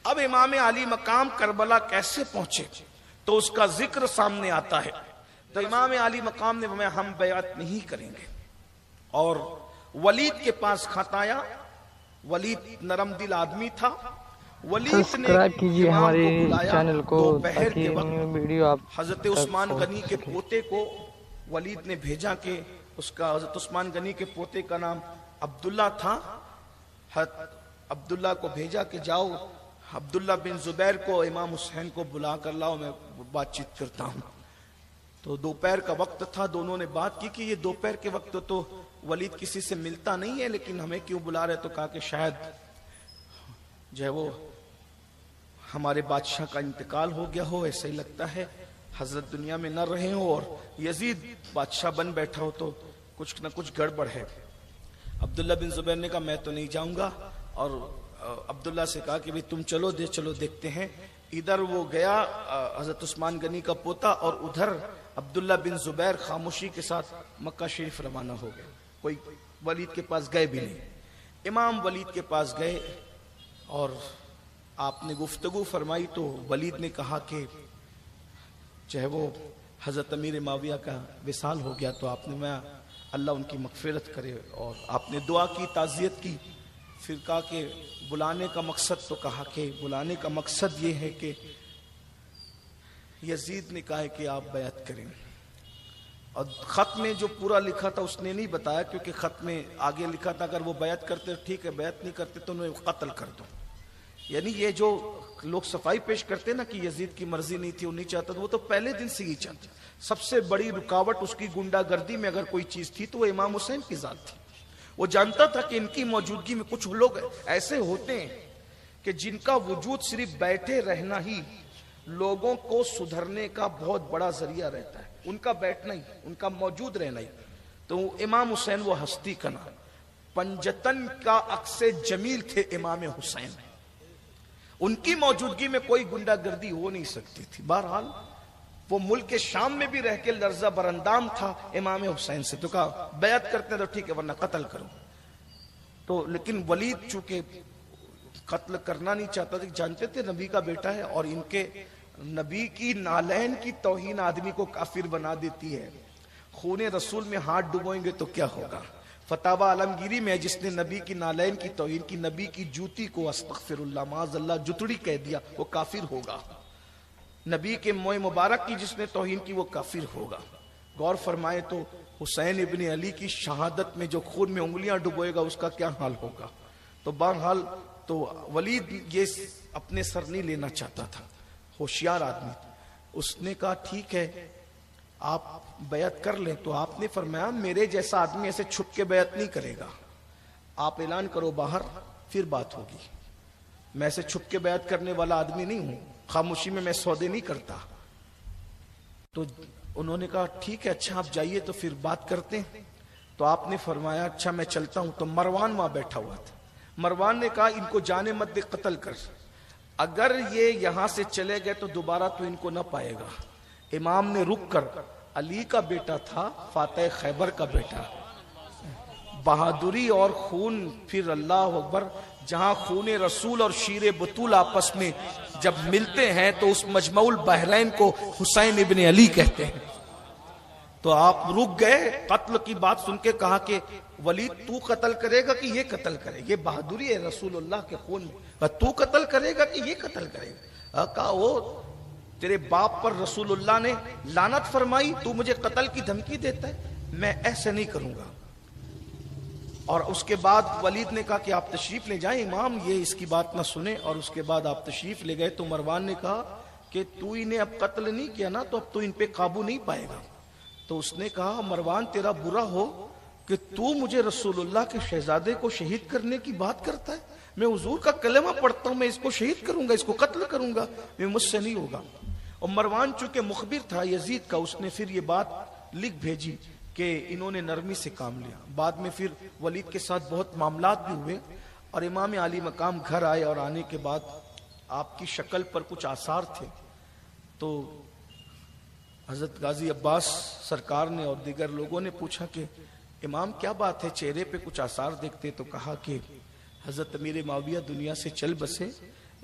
اب امام علی مقام کربلا کیسے پہنچے تو اس کا ذکر سامنے آتا ہے. تو امام علی مقام نے فرمایا ہم بیعت نہیں کریں گے. اور ولید کے پاس خط آیا. ولید نرم دل آدمی تھا. ولید نے سبسکرائب کیجیے ہمارے چینل کو دوپہر کے تاکہ وقت ویڈیو آپ حضرت عثمان غنی کے پوتے کو ولید نے بھیجا کہ اس کا حضرت عثمان غنی کے پوتے کا نام عبداللہ تھا. عبداللہ کو بھیجا کہ جاؤ عبداللہ بن زبیر کو امام حسین کو بلا کر لاؤ میں بات چیت کرتا ہوں. تو دوپہر کا وقت تھا. دونوں نے بات کی کہ یہ دوپہر کے وقت تو ولید کسی سے ملتا نہیں ہے لیکن ہمیں کیوں بلا رہے. تو کہا کہ شاید جو ہے وہ ہمارے بادشاہ کا انتقال ہو گیا ہو, ایسا ہی لگتا ہے, حضرت دنیا میں نہ رہے ہو اور یزید بادشاہ بن بیٹھا ہو تو کچھ نہ کچھ گڑبڑ ہے. عبداللہ بن زبیر نے کہا میں تو نہیں جاؤں گا. اور عبداللہ سے کہا کہ تم چلو دیکھتے ہیں. ادھر وہ گیا حضرت عثمان غنی کا پوتا اور ادھر عبداللہ بن زبیر خاموشی کے ساتھ مکہ شریف روانہ ہو گئے. کوئی ولید کے پاس گئے بھی نہیں. امام ولید کے پاس گئے اور آپ نے گفتگو فرمائی تو ولید نے کہا کہ چاہے وہ حضرت امیر معاویہ کا وصال ہو گیا تو آپ نے میں اللہ ان کی مغفرت کرے. اور آپ نے دعا کی, تعزیت کی. پھر کہا کہ بلانے کا مقصد, تو کہا کہ بلانے کا مقصد یہ ہے کہ یزید نے کہا ہے کہ آپ بیعت کریں. اور خط میں جو پورا لکھا تھا اس نے نہیں بتایا کیونکہ خط میں آگے لکھا تھا اگر وہ بیعت کرتے ٹھیک ہے, بیعت نہیں کرتے تو انہیں قتل کر دو. یعنی یہ جو لوگ صفائی پیش کرتے نا کہ یزید کی مرضی نہیں تھی, وہ نہیں چاہتا, وہ تو پہلے دن سے ہی چاہتا. سب سے بڑی رکاوٹ اس کی گنڈا گردی میں اگر کوئی چیز تھی تو وہ امام حسین کی ذات تھی. وہ جانتا تھا کہ ان کی موجودگی میں کچھ لوگ ایسے ہوتے ہیں کہ جن کا وجود صرف بیٹھے رہنا ہی لوگوں کو سدھرنے کا بہت بڑا ذریعہ رہتا ہے. ان کا بیٹھنا ہی, ان کا موجود رہنا ہی. تو امام حسین وہ ہستی کا نام, پنجتن کا عکس جمیل تھے امام حسین. ان کی موجودگی میں کوئی گنڈا گردی ہو نہیں سکتی تھی. بہرحال وہ ملک شام میں بھی رہ کے لرزہ برندام تھا امام حسین سے. تو کہا بیعت کرتے تو ٹھیک ہے ورنہ قتل کرو. تو لیکن ولید چونکہ قتل کرنا نہیں چاہتا تھا, جانتے تھے نبی کا بیٹا ہے اور ان کے نبی کی نالین کی توہین آدمی کو کافر بنا دیتی ہے. خون رسول میں ہاتھ ڈبوئیں گے تو کیا ہوگا. فتاوی عالمگیری میں جس نے نبی کی نالین کی توہین کی, نبی کی جوتی کو استغفر اللہ معاذ اللہ جتڑی کہہ دیا, وہ کافر ہوگا. نبی کے موئے مبارک کی جس نے توہین کی وہ کافر ہوگا. غور فرمائے تو حسین ابن علی کی شہادت میں جو خون میں انگلیاں ڈبوئے گا اس کا کیا حال ہوگا. تو بہرحال تو ولید یہ اپنے سر نہیں لینا چاہتا تھا, ہوشیار آدمی. اس نے کہا ٹھیک ہے آپ بیعت کر لیں. تو آپ نے فرمایا میرے جیسا آدمی ایسے چھپ کے بیعت نہیں کرے گا, آپ اعلان کرو باہر پھر بات ہوگی. میں ایسے چھپ کے بیعت کرنے والا آدمی نہیں ہوں, خاموشی میں سودے نہیں کرتا. تو انہوں نے کہا ٹھیک ہے اچھا آپ جائیے تو پھر بات کرتے ہیں. تو آپ نے فرمایا اچھا میں چلتا ہوں. تو مروان وہاں بیٹھا ہوا تھا. مروان نے کہا ان کو جانے مت دے, قتل کر. اگر یہ یہاں سے چلے گئے تو دوبارہ تو ان کو نہ پائے گا. امام نے رک کر, علی کا بیٹا تھا, فاتح خیبر کا بیٹا, بہادری اور خون, پھر اللہ اکبر, جہاں خون رسول اور شیر بطول آپس میں جب ملتے ہیں تو اس مجمع البحرین کو حسین ابن علی کہتے ہیں. تو آپ رک گئے. قتل کی بات سن کے کہا کہ ولید تو قتل کرے گا کہ یہ قتل کرے, یہ بہادری ہے رسول اللہ کے خون میں, تو قتل کرے گا کہ یہ قتل کرے گا. کہا وہ تیرے باپ پر رسول اللہ نے لعنت فرمائی, تو مجھے قتل کی دھمکی دیتا ہے, میں ایسے نہیں کروں گا. اور اس کے بعد ولید نے کہا کہ آپ تشریف لے جائیں, امام یہ اس کی بات نہ سنے. اور اس کے بعد آپ تشریف لے گئے. تو مروان نے کہا کہ تو انہیں اب قتل نہیں کیا نا تو اب تو ان پہ قابو نہیں پائے گا. تو اس نے کہا مروان تیرا برا ہو کہ تو مجھے رسول اللہ کے شہزادے کو شہید کرنے کی بات کرتا ہے. میں حضور کا کلمہ پڑھتا ہوں, میں اس کو شہید کروں گا, اس کو قتل کروں گا, میں مجھ سے نہیں ہوگا. اور مروان چونکہ مخبر تھا یزید کا, اس نے پھر یہ بات لکھ بھیجی کہ انہوں نے نرمی سے کام لیا. بعد میں پھر ولید کے ساتھ بہت معاملات بھی ہوئے اور امام علی مقام گھر آئے. اور آنے کے بعد آپ کی شکل پر کچھ آثار تھے. تو حضرت غازی عباس سرکار نے اور دیگر لوگوں نے پوچھا کہ امام کیا بات ہے, چہرے پہ کچھ آثار دیکھتے. تو کہا کہ حضرت امیر معاویہ دنیا سے چل بسے,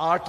8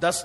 10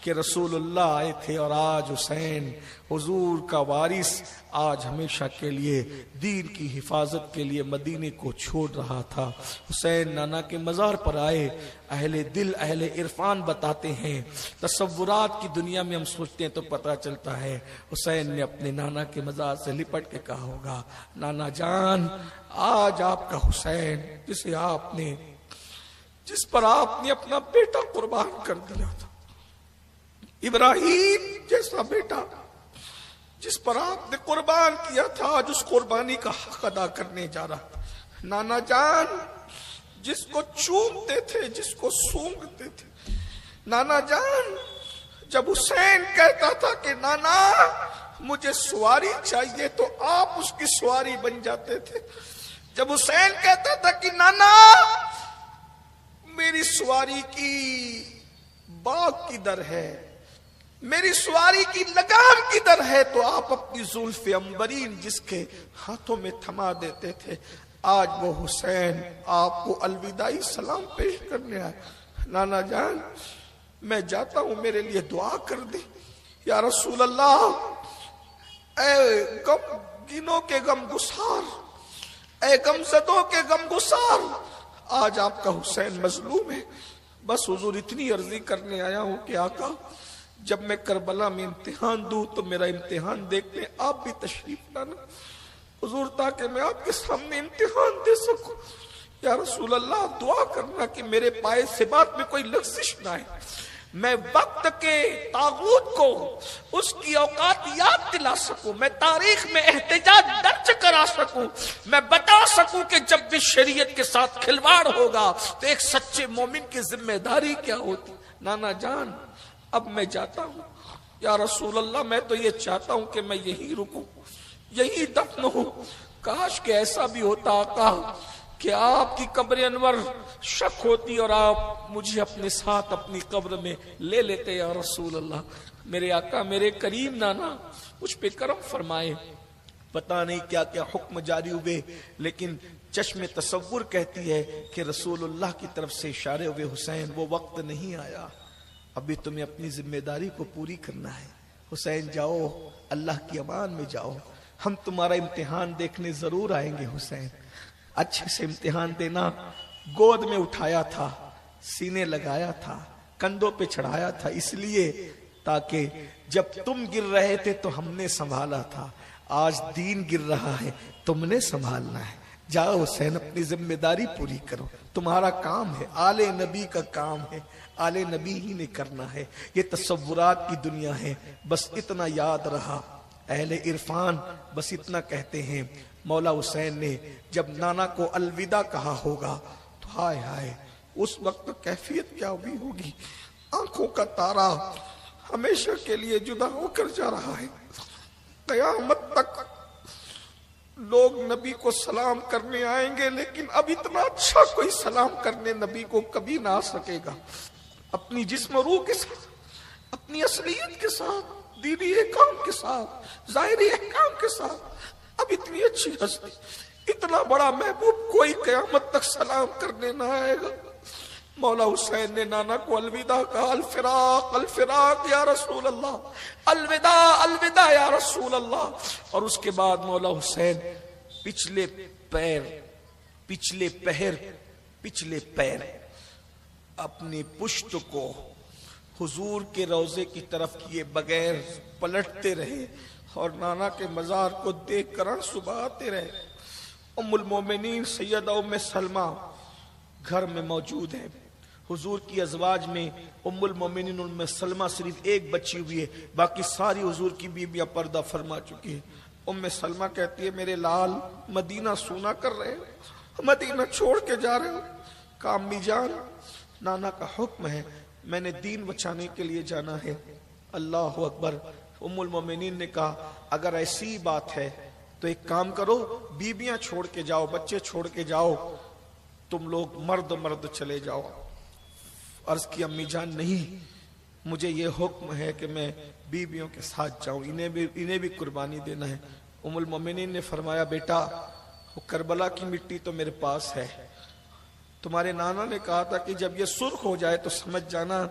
کہ رسول اللہ آئے تھے اور آج حسین حضور کا وارث آج ہمیشہ کے لیے دین کی حفاظت کے لیے مدینے کو چھوڑ رہا تھا۔ حسین نانا کے مزار پر آئے۔ اہل دل اہل عرفان بتاتے ہیں، تصورات کی دنیا میں ہم سوچتے ہیں تو پتہ چلتا ہے حسین نے اپنے نانا کے مزار سے لپٹ کے کہا ہوگا، نانا جان آج آپ کا حسین جس پر آپ نے اپنا بیٹا قربان کر دیا تھا، ابراہیم جیسا بیٹا جس پر آپ نے قربان کیا تھا، آج اس قربانی کا حق ادا کرنے جا رہا تھا۔ نانا جان جس کو چومتے تھے، جس کو سونگتے تھے، نانا جان جب حسین کہتا تھا کہ نانا مجھے سواری چاہیے تو آپ اس کی سواری بن جاتے تھے۔ جب حسین کہتا تھا کہ نانا میری سواری کی باغ کدھر ہے، میری سواری کی لگام کدھر ہے، تو آپ اپنی زلف عنبرین جس کے ہاتھوں میں تھما دیتے تھے۔ آج وہ حسین آپ کو الوداعی سلام پیش کرنے آئے۔ نانا جان میں جاتا ہوں، میرے لیے دعا کر دیں۔ یا رسول اللہ، اے غم گنوں کے غم گسار، اے غم زدوں کے غم گسار، آج آپ کا حسین مظلوم ہے۔ بس حضور اتنی عرضی کرنے آیا ہوں کہ آقا جب میں کربلا میں امتحان دوں تو میرا امتحان دیکھنے آپ بھی تشریف لانا حضور، تاکہ میں آپ کے سامنے امتحان دے سکوں۔ یا رسول اللہ دعا کرنا کہ میرے پائے سے بات میں کوئی لغزش نہ آئے، میں وقت کے طاغوت کو اس کی اوقات یاد دلا سکوں، میں تاریخ میں احتجاج درج کرا سکوں، میں بتا سکوں کہ جب بھی شریعت کے ساتھ کھلواڑ ہوگا تو ایک سچے مومن کی ذمہ داری کیا ہوتی۔ نانا جان اب میں جاتا ہوں۔ یا رسول اللہ میں تو یہ چاہتا ہوں کہ میں یہی رکوں، یہی دفن ہوں۔ کاش کہ ایسا بھی ہوتا آقا کہ آپ کی قبر انور شک ہوتی اور آپ مجھے اپنے ساتھ اپنی قبر میں لے لیتے۔ یا رسول اللہ میرے آقا میرے کریم نانا مجھ پہ کرم فرمائے۔ پتہ نہیں کیا کیا حکم جاری ہوئے، لیکن چشم تصور کہتی ہے کہ رسول اللہ کی طرف سے اشارے ہوئے، حسین وہ وقت نہیں آیا، ابھی تمہیں اپنی ذمہ داری کو پوری کرنا ہے۔ حسین جاؤ، اللہ کی امان میں جاؤ، ہم تمہارا امتحان دیکھنے ضرور آئیں گے۔ حسین اچھے سے امتحان دینا۔ گود میں اٹھایا تھا، سینے لگایا تھا، کندھوں پہ چڑھایا تھا، اس لیے تاکہ جب تم گر رہے تھے تو ہم نے سنبھالا تھا، آج دین گر رہا ہے تم نے سنبھالنا ہے۔ جاؤ حسین اپنی ذمہ داری پوری کرو، تمہارا کام ہے، آل نبی کا کام ہے، آل نبی ہی نے کرنا ہے۔ یہ تصورات کی دنیا ہے۔ بس اتنا یاد رہا، اہل عرفان بس اتنا کہتے ہیں، مولا حسین نے جب نانا کو الوداع کہا ہوگا تو ہائے ہائے اس وقت کیفیت کیا ہوئی ہوگی۔ آنکھوں کا تارا ہمیشہ کے لیے جدا ہو کر جا رہا ہے، قیامت تک لوگ نبی کو سلام کرنے آئیں گے، لیکن اب اتنا اچھا کوئی سلام کرنے نبی کو کبھی نہ آ سکے گا۔ اپنی جسم و روح کے ساتھ، اپنی اصلیت کے ساتھ، دینی احکام کے ساتھ، ظاہری احکام کے ساتھ، اب اتنی اچھی ہستی، اتنا بڑا محبوب کوئی قیامت تک سلام کرنے نہ آئے گا۔ مولا حسین نے نانا کو الوداع کہا، الفراق الفراق یا رسول اللہ، الوداع الوداع یا رسول اللہ۔ اور اس کے بعد مولا حسین پچھلے پیر اپنی پشت کو حضور کے روضے کی طرف کیے بغیر پلٹتے رہے اور نانا کے مزار کو دیکھ کر سباتے رہے۔ ام المومنین سیدہ ام سلمہ گھر میں موجود ہے۔ حضور کی ازواج میں ام المومنین ام سلمہ صرف ایک بچی ہوئی ہے، باقی ساری حضور کی بیویاں پردہ فرما چکی ہے۔ ام سلمہ کہتی ہے میرے لال مدینہ سونا کر رہے ہیں، مدینہ چھوڑ کے جا رہے ہیں۔ کامی جان نانا کا حکم ہے، میں نے دین بچانے کے لیے جانا ہے۔ اللہ اکبر۔ ام المومنین نے کہا اگر ایسی بات ہے تو ایک کام کرو، بیویاں چھوڑ کے جاؤ، بچے چھوڑ کے جاؤ، تم لوگ مرد چلے جاؤ۔ عرض کی امی جان نہیں، مجھے یہ حکم ہے کہ میں بیویوں کے ساتھ جاؤں، انہیں بھی قربانی دینا ہے۔ ام المومنین نے فرمایا بیٹا وہ کربلا کی مٹی تو میرے پاس ہے، تمہارے نانا نے کہا تھا کہ جب یہ سرخ ہو جائے تو سمجھ جانا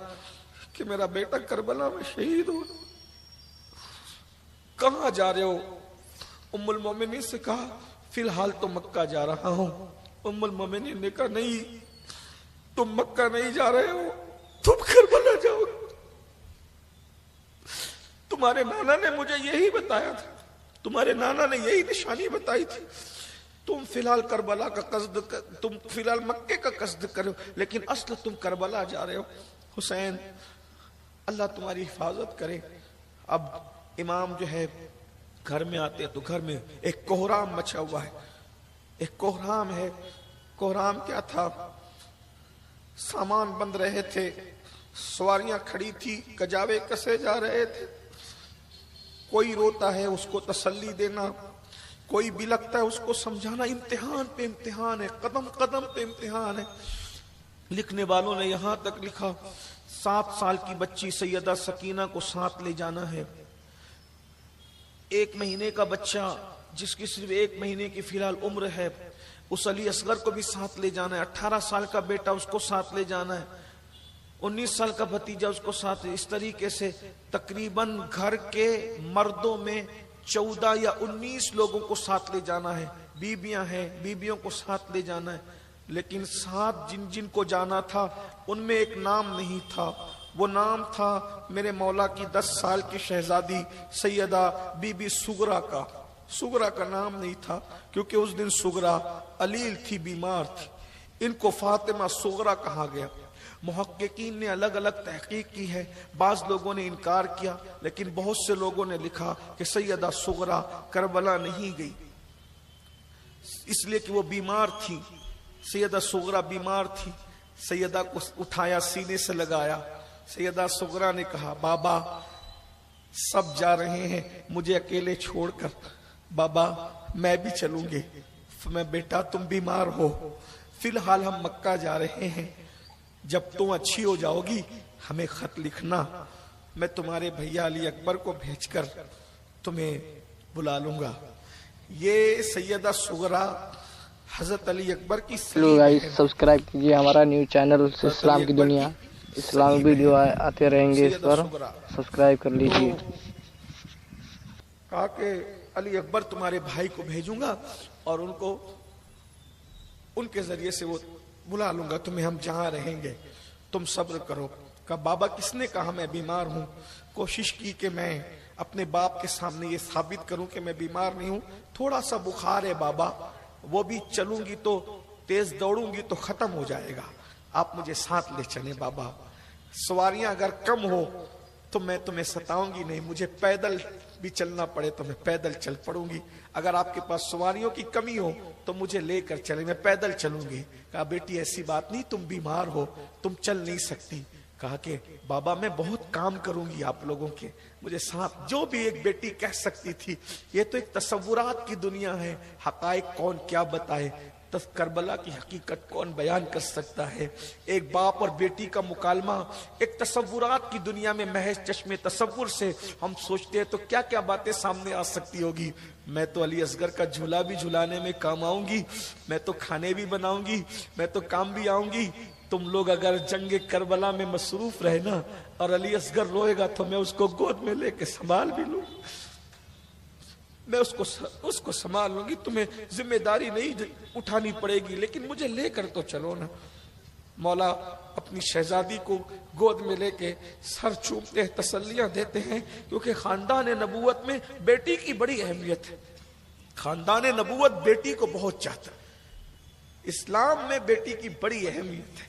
کہ میرا بیٹا کربلا میں شہید ہو. کہاں جا رہے ہو؟ ام المومنین سے کہا فی الحال تو مکہ جا رہا ہوں. ام المومنین نے کہا نہیں، تم مکہ نہیں جا رہے ہو، تم کربلا جاؤ. تمہارے نانا نے مجھے یہی بتایا تھا، تمہارے نانا نے یہی نشانی بتائی تھی. تم فی الحال کربلا کا قصد، تم فی الحال مکے کا قصد کرو، لیکن اصل تم کربلا جا رہے ہو. حسین اللہ تمہاری حفاظت کرے. اب امام جو ہے گھر میں آتے تو گھر میں ایک کوہرام مچا ہوا ہے. ایک کوہرام ہے. کوہرام کیا تھا؟ سامان بند رہے تھے، سواریاں کھڑی تھی، کجاوے کسے جا رہے تھے. کوئی روتا ہے اس کو تسلی دینا، کوئی بھی لگتا ہے اس کو سمجھانا. امتحان پہ امتحان ہے، قدم قدم پہ امتحان ہے. لکھنے والوں نے یہاں تک لکھا 7 سال کی بچی سیدہ سکینہ کو ساتھ لے جانا ہے. 1 مہینے کا بچہ جس کی صرف 1 مہینے کی فی الحال عمر ہے، اس علی اصغر کو بھی ساتھ لے جانا ہے. 18 سال کا بیٹا اس کو ساتھ لے جانا ہے. 19 سال کا بھتیجا اس کو ساتھ. اس طریقے سے تقریباً گھر کے مردوں میں 14 یا 19 لوگوں کو ساتھ لے جانا ہے. بیویاں ہیں، بیویوں کو ساتھ لے جانا ہے. لیکن ساتھ جن جن کو جانا تھا ان میں ایک نام نہیں تھا. وہ نام تھا میرے مولا کی 10 سال کی شہزادی سیدہ بی بی سغرا کا. سغرا کا نام نہیں تھا کیونکہ اس دن سغرا علیل تھی، بیمار تھی. ان کو فاطمہ سغرا کہا گیا. محققین نے الگ الگ تحقیق کی ہے. بعض لوگوں نے انکار کیا، لیکن بہت سے لوگوں نے لکھا کہ سیدہ سغرا کربلا نہیں گئی اس لیے کہ وہ بیمار تھی. سیدہ سغرا بیمار تھی. سیدہ کو اٹھایا، سینے سے لگایا. سیدہ سغرا نے کہا بابا سب جا رہے ہیں، مجھے اکیلے چھوڑ کر. بابا میں بھی چلوں گی. میں بیٹا تم بیمار ہو، فی الحال ہم مکہ جا رہے ہیں، جب تم اچھی ہو جاؤ گی ہمیں خط لکھنا، میں تمہارے بھیا علی اکبر کو بھیج کر تمہیں بلا لوں گا. یہ سیدہ سغرا حضرت علی اکبر کی سبسکرائب کیجیے ہمارا نیوز چینل اسلام کی دنیا. اسلامی ویڈیو آتے رہیں گے، اس پر سبسکرائب کر لیجیے. کہا کہ علی اکبر تمہارے بھائی کو بھیجوں گا اور ان کے ذریعے سے وہ بلا لوں گا تمہیں، ہم جہاں رہیں گے، تم صبر کرو. کہا بابا کس نے کہا میں بیمار ہوں؟ کوشش کی کہ میں اپنے باپ کے سامنے یہ ثابت کروں کہ میں بیمار نہیں ہوں. تھوڑا سا بخار ہے بابا، وہ بھی چلوں گی تو تیز دوڑوں گی تو ختم ہو جائے گا، آپ مجھے ساتھ لے چلیں بابا. سواریاں اگر کم ہو تو میں تمہیں ستاؤں گی نہیں، مجھے پیدل بھی چلنا پڑے تو میں پیدل چل پڑوں گی. اگر آپ کے پاس سواریوں کی کمی ہو تو مجھے لے کر چلیں، میں پیدل چلوں گی. کہا بیٹی ایسی بات نہیں، تم بیمار ہو، تم چل نہیں سکتی. کہا کہ بابا میں بہت کام کروں گی آپ لوگوں کے، مجھے ساتھ. جو بھی ایک بیٹی کہہ سکتی تھی. یہ تو ایک تصورات کی دنیا ہے، حقائق کون کیا بتائے، کربلا کی حقیقت کون بیان کر سکتا ہے. ایک باپ اور بیٹی کا مکالمہ ایک تصورات کی دنیا میں محض چشم تصور سے ہم سوچتے ہیں تو کیا کیا باتیں سامنے آ سکتی ہوگی. میں تو علی اصغر کا جھولا بھی جھلانے میں کام آؤں گی، میں تو کھانے بھی بناؤں گی، میں تو کام بھی آؤں گی. تم لوگ اگر جنگ کربلا میں مصروف رہے نا اور علی اصغر روئے گا تو میں اس کو گود میں لے کے سنبھال بھی لوں، میں اس کو سنبھال لوں گی. تمہیں ذمہ داری نہیں اٹھانی پڑے گی، لیکن مجھے لے کر تو چلو نا. مولا اپنی شہزادی کو گود میں لے کے سر چومتے ہیں، تسلیاں دیتے ہیں، کیونکہ خاندان نبوت میں بیٹی کی بڑی اہمیت ہے. خاندان نبوت بیٹی کو بہت چاہتا ہے. اسلام میں بیٹی کی بڑی اہمیت ہے.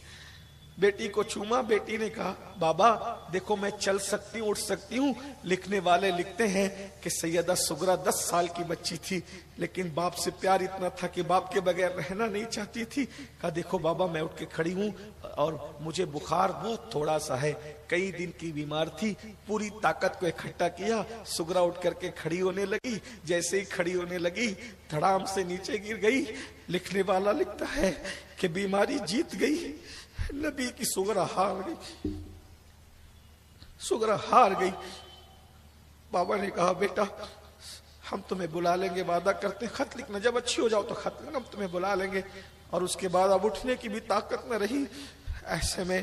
بیٹی کو چوما. بیٹی نے کہا بابا دیکھو میں چل سکتی ہوں، اٹھ سکتی ہوں. لکھنے والے لکھتے ہیں کہ سیدہ سغرا 10 سال کی بچی تھی، لیکن باپ سے پیار اتنا تھا کہ باپ کے بغیر رہنا نہیں چاہتی تھی. کہا دیکھو بابا میں اٹھ کے کھڑی ہوں اور مجھے بخار بہت تھوڑا سا ہے، کئی دن کی بیمار تھی. پوری طاقت کو اکٹھا کیا، سغرا اٹھ کر کے کھڑی ہونے لگی. جیسے ہی کھڑی ہونے لگی دھڑام سے نیچے گر گئی. لکھنے والا لکھتا ہے کہ بیماری جیت گئی. نبی کی سغرا ہار گئی، سغرا ہار گئی. بابا نے کہا بیٹا ہم تمہیں بلا لیں گے، وعدہ کرتے ہیں، خط لکھنا، جب اچھی ہو جاؤ تو خط لکھنا، ہم تمہیں بلا لیں گے. اور اس کے بعد اب اٹھنے کی بھی طاقت نہ رہی. ایسے میں